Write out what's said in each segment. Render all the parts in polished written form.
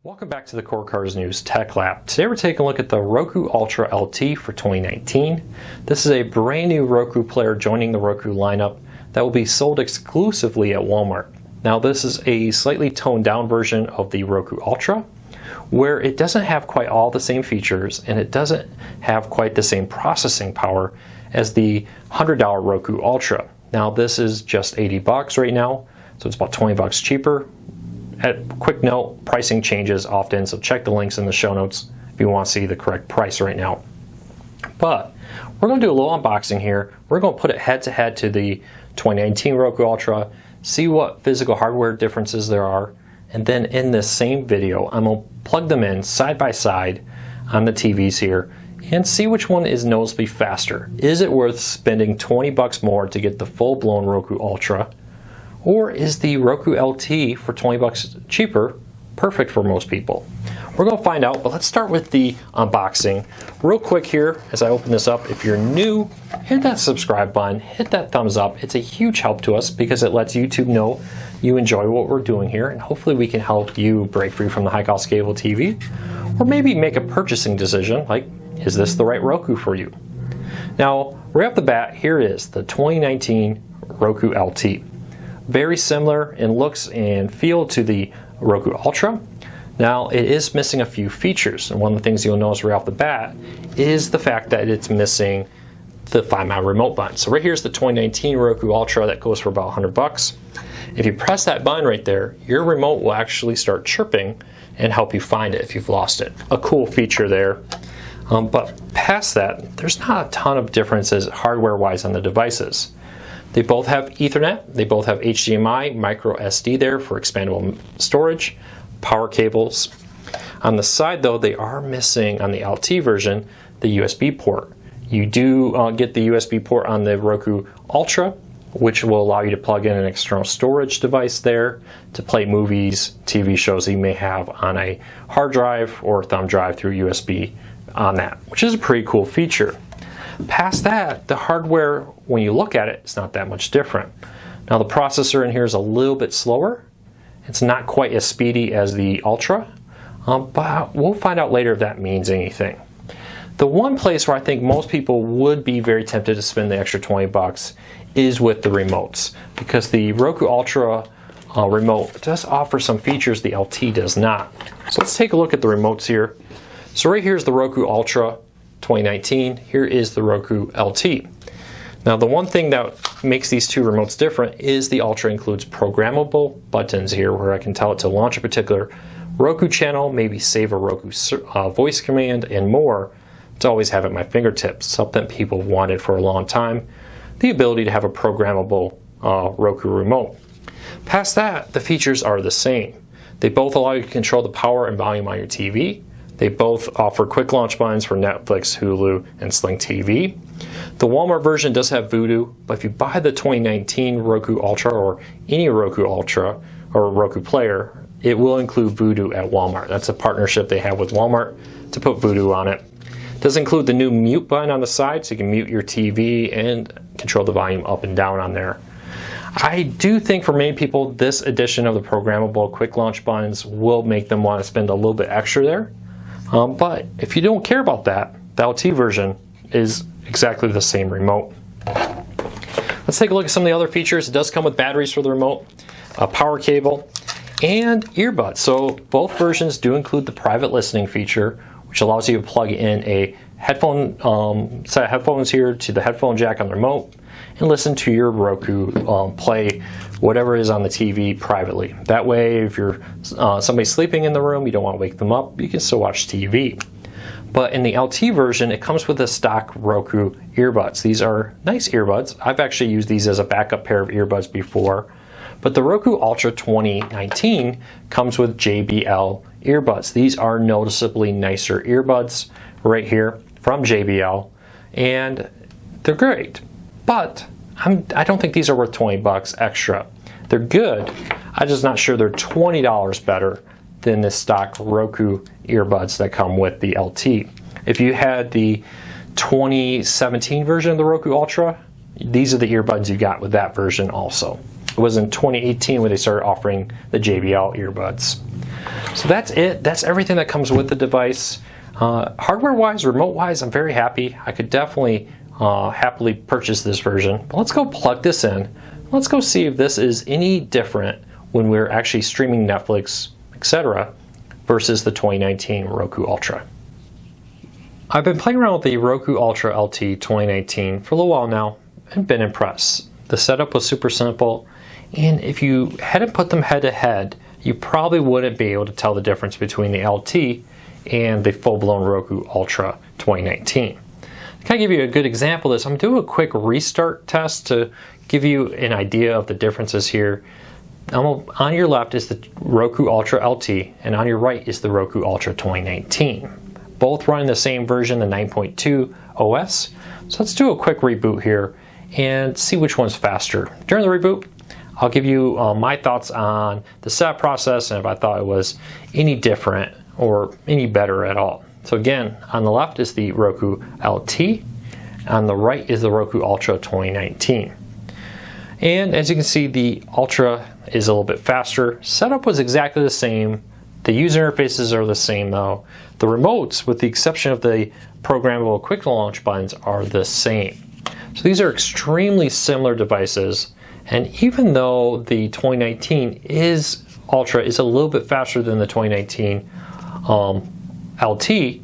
Welcome back to the Core Cars News Tech Lab. Today we're taking a look at the Roku Ultra LT for 2019. This is a brand new Roku player joining the Roku lineup that will be sold exclusively at Walmart. Now this is a slightly toned down version of the Roku Ultra, where it doesn't have quite all the same features and it doesn't have quite the same processing power as the $100 Roku Ultra. Now this is just $80 right now, so it's about $20 cheaper. Quick note, pricing changes often, so check the links in the show notes if you want to see the correct price right now. But we're going to do a little unboxing here. We're going to put it head to head to the 2019 Roku Ultra, see what physical hardware differences there are, and then in this same video I'm going to plug them in side by side on the TVs here and see which one is noticeably faster. Is it worth spending $20 more to get the full-blown Roku Ultra? Or is the Roku LT for $20 cheaper perfect for most people? We're going to find out, but let's start with the unboxing. Real quick here, as I open this up, if you're new, hit that subscribe button, hit that thumbs up. It's a huge help to us because it lets YouTube know you enjoy what we're doing here, and hopefully we can help you break free from the high-cost cable TV, or maybe make a purchasing decision, like, is this the right Roku for you? Now, right off the bat, here is the 2019 Roku LT. Very similar in looks and feel to the Roku Ultra. Now it is missing a few features, and one of the things you'll notice right off the bat is the fact that it's missing the 5-mile remote button. So right here's the 2019 Roku Ultra that goes for about $100. If you press that button right there, your remote will actually start chirping and help you find it if you've lost it. A cool feature there. But past that, there's not a ton of differences hardware-wise on the devices. They both have Ethernet, they both have HDMI, micro SD there for expandable storage, power cables. On the side though, they are missing on the LT version the USB port. You do get the USB port on the Roku Ultra, which will allow you to plug in an external storage device there to play movies, TV shows that you may have on a hard drive or thumb drive through USB on that, which is a pretty cool feature. Past that, the hardware, when you look at it, it's not that much different. Now the processor in here is a little bit slower. It's not quite as speedy as the Ultra, but we'll find out later if that means anything. The one place where I think most people would be very tempted to spend the extra $20 is with the remotes, because the Roku Ultra remote does offer some features the LT does not. So let's take a look at the remotes here. So right here is the Roku Ultra 2019. Here is the Roku LT. Now the one thing that makes these two remotes different is the Ultra includes programmable buttons here where I can tell it to launch a particular Roku channel, maybe save a Roku voice command, and more to always have at my fingertips, something people wanted for a long time, the ability to have a programmable Roku remote. Past that, the features are the same. They both allow you to control the power and volume on your TV. They both offer quick launch buttons for Netflix, Hulu, and Sling TV. The Walmart version does have Vudu, but if you buy the 2019 Roku Ultra or any Roku Ultra or Roku player, it will include Vudu at Walmart. That's a partnership they have with Walmart to put Vudu on it. It does include the new mute button on the side, so you can mute your TV and control the volume up and down on there. I do think for many people, this addition of the programmable quick launch buttons will make them want to spend a little bit extra there. But if you don't care about that, the LT version is exactly the same remote. Let's take a look at some of the other features. It does come with batteries for the remote, a power cable, and earbuds. So both versions do include the private listening feature, which allows you to plug in a headphone set of headphones here to the headphone jack on the remote and listen to your Roku play whatever is on the TV privately. That way, if you're somebody's sleeping in the room, you don't want to wake them up, you can still watch TV. But in the LT version, it comes with the stock Roku earbuds. These are nice earbuds. I've actually used these as a backup pair of earbuds before. But the Roku Ultra 2019 comes with JBL earbuds. These are noticeably nicer earbuds right here from JBL, and they're great. But I don't think these are worth $20 extra. They're good. I'm just not sure they're $20 better than the stock Roku earbuds that come with the LT. If you had the 2017 version of the Roku Ultra, these are the earbuds you got with that version also. It was in 2018 when they started offering the JBL earbuds. So that's it. That's everything that comes with the device. Hardware-wise, remote-wise, I'm very happy. I could definitely happily purchase this version. But let's go plug this in. Let's go see if this is any different when we're actually streaming Netflix, etc., versus the 2019 Roku Ultra. I've been playing around with the Roku Ultra LT 2019 for a little while now and been impressed. The setup was super simple, and if you hadn't put them head to head, you probably wouldn't be able to tell the difference between the LT and the full-blown Roku Ultra 2019. To kind of give you a good example of this, I'm going to do a quick restart test to give you an idea of the differences here. On your left is the Roku Ultra LT, and on your right is the Roku Ultra 2019. Both running the same version, the 9.2 OS. So let's do a quick reboot here and see which one's faster. During the reboot, I'll give you my thoughts on the setup process and if I thought it was any different or any better at all. So again, on the left is the Roku LT, on the right is the Roku Ultra 2019. And as you can see, the Ultra is a little bit faster. Setup was exactly the same. The user interfaces are the same though. The remotes, with the exception of the programmable quick launch buttons, are the same. So these are extremely similar devices. And even though the 2019 Ultra is a little bit faster than the 2019 LT,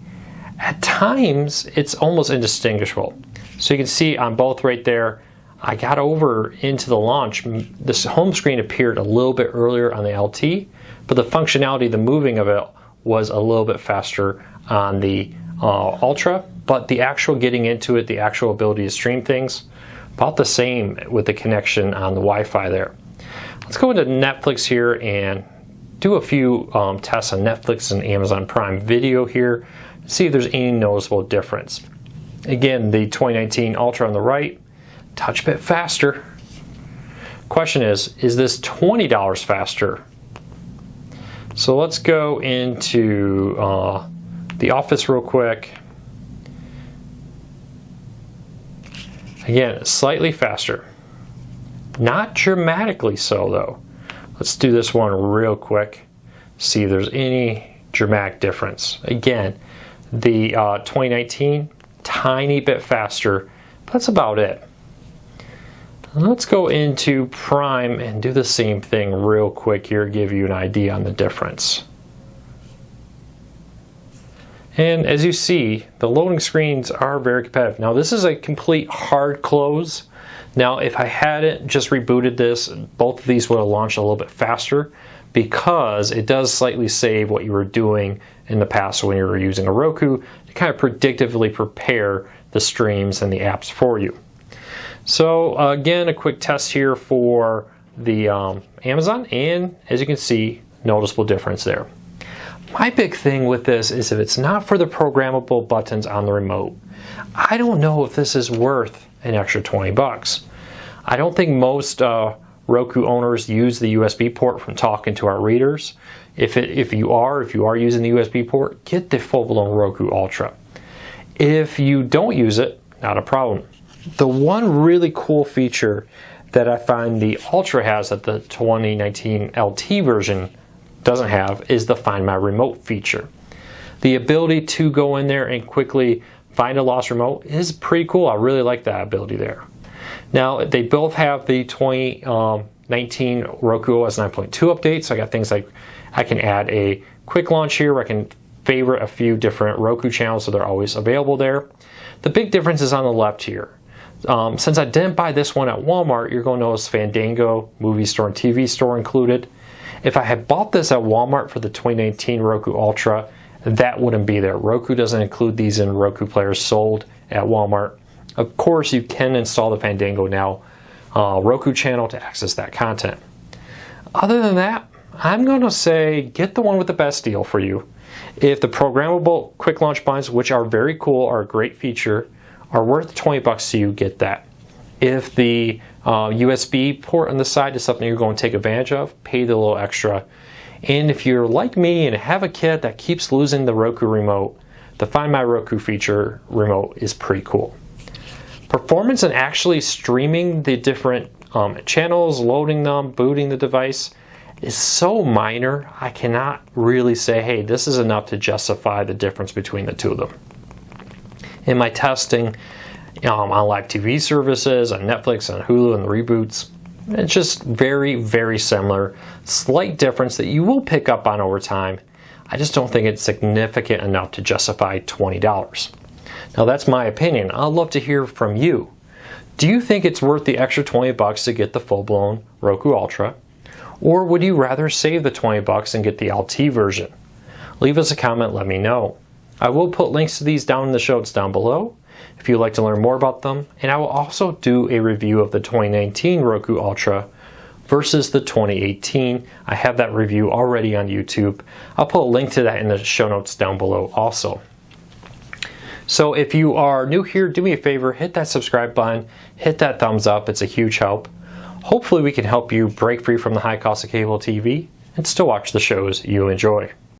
at times it's almost indistinguishable. So you can see on both right there, I got over into the launch. This home screen appeared a little bit earlier on the LT, but the functionality, the moving of it, was a little bit faster on the Ultra, but the actual getting into it, the actual ability to stream things, about the same with the connection on the Wi-Fi there. Let's go into Netflix here and do a few tests on Netflix and Amazon Prime Video here, see if there's any noticeable difference. Again, the 2019 Ultra on the right, touch bit faster. Question is this $20 faster? So let's go into the Office real quick. Again, slightly faster. Not dramatically so though. Let's do this one real quick. See if there's any dramatic difference. Again, the 2019, tiny bit faster, but that's about it. Let's go into Prime and do the same thing real quick here, give you an idea on the difference. And as you see, the loading screens are very competitive. Now this is a complete hard close. Now if I hadn't just rebooted this, both of these would have launched a little bit faster because it does slightly save what you were doing in the past when you were using a Roku to kind of predictively prepare the streams and the apps for you. So again, a quick test here for the Amazon, and as you can see, noticeable difference there. My big thing with this is if it's not for the programmable buttons on the remote, I don't know if this is worth an extra 20 bucks. I don't think most Roku owners use the USB port from talking to our readers. If you are using the USB port, get the full-blown Roku Ultra. If you don't use it, not a problem. The one really cool feature that I find the Ultra has that the 2019 LT version doesn't have is the Find My Remote feature. The ability to go in there and quickly find a lost remote is pretty cool. I really like that ability there. Now, they both have the 2019 Roku OS 9.2 update, so I got things like I can add a quick launch here where I can favorite a few different Roku channels so they're always available there. The big difference is on the left here. Since I didn't buy this one at Walmart, you're going to notice Fandango, Movie Store, and TV Store included. If I had bought this at Walmart for the 2019 Roku Ultra, that wouldn't be there. Roku doesn't include these in Roku players sold at Walmart. Of course, you can install the Fandango Now Roku channel to access that content. Other than that, I'm going to say get the one with the best deal for you. If the programmable quick launch buttons, which are very cool, are a great feature, are worth 20 bucks to you, get that. If the USB port on the side is something you're going to take advantage of, pay the little extra. And if you're like me and have a kid that keeps losing the Roku remote, the Find My Roku feature remote is pretty cool. Performance and actually streaming the different channels, loading them, booting the device, is so minor, I cannot really say, hey, this is enough to justify the difference between the two of them. In my testing on live TV services, on Netflix, on Hulu, and the reboots, it's just very, very similar. Slight difference that you will pick up on over time. I just don't think it's significant enough to justify $20. Now that's my opinion. I'd love to hear from you. Do you think it's worth the extra $20 to get the full-blown Roku Ultra? Or would you rather save the $20 and get the LT version? Leave us a comment, let me know. I will put links to these down in the show notes down below if you'd like to learn more about them. And I will also do a review of the 2019 Roku Ultra versus the 2018. I have that review already on YouTube. I'll put a link to that in the show notes down below also. So if you are new here, do me a favor, hit that subscribe button, hit that thumbs up, it's a huge help. Hopefully we can help you break free from the high cost of cable TV and still watch the shows you enjoy.